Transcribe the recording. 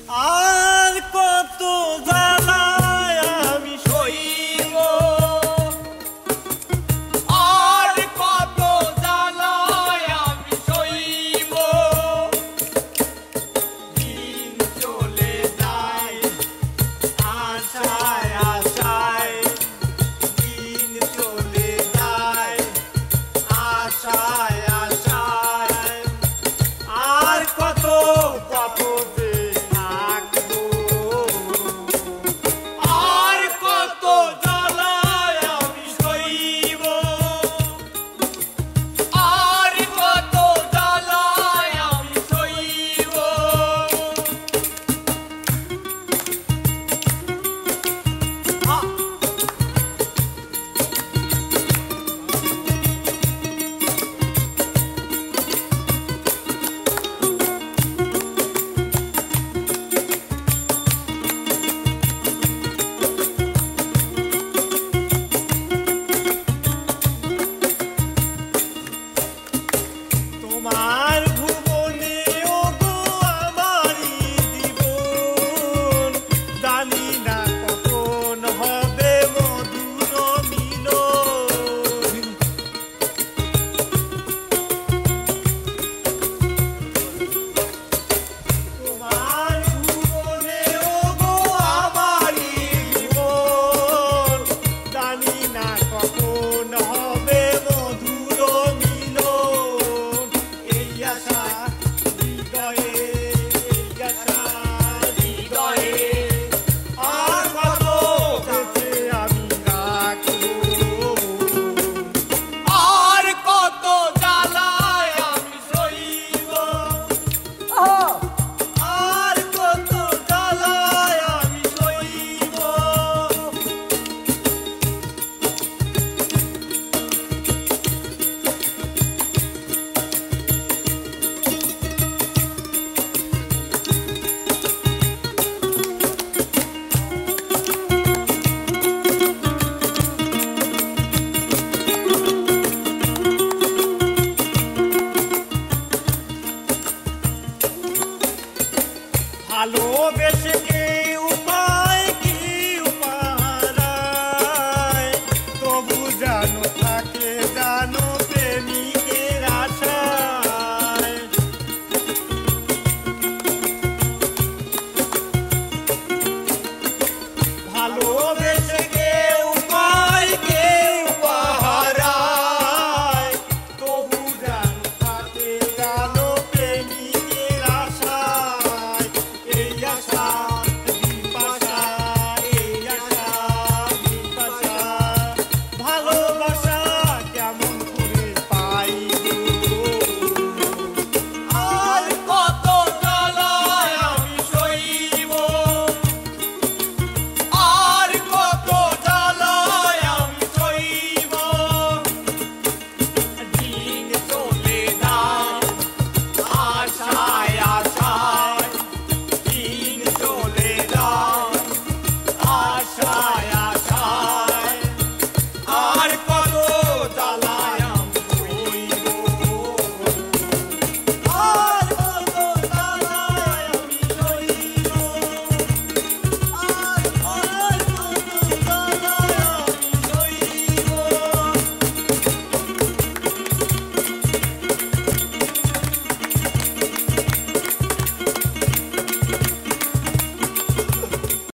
আর কত জ্বালায় আমি সইব, আর কত জ্বালায় আমি সইব। দিন চলে যায় আশায় আশায়, দিন চলে যায় আশায় আশায়। আর কত কত যে থাকবো, আর কত জ্বালায় আমি সইব, আর কত জ্বালায় আমি সইব। তোমার ভুবনে ওগো আমারই জীবন, জানি না কখন হবে মধুর মিলন। তোমার ভুবনে ওগো আমারই জীবন, জানি না কখন হবে মধুর মিলন। এই আশা হৃদয়ে, এই আশা হৃদয়ে, আর কত বেঁচে আমি রাখবো, আর কত জ্বালায় আমি সইব, আর কত জ্বালায় আমি সইব। ভালোবেসে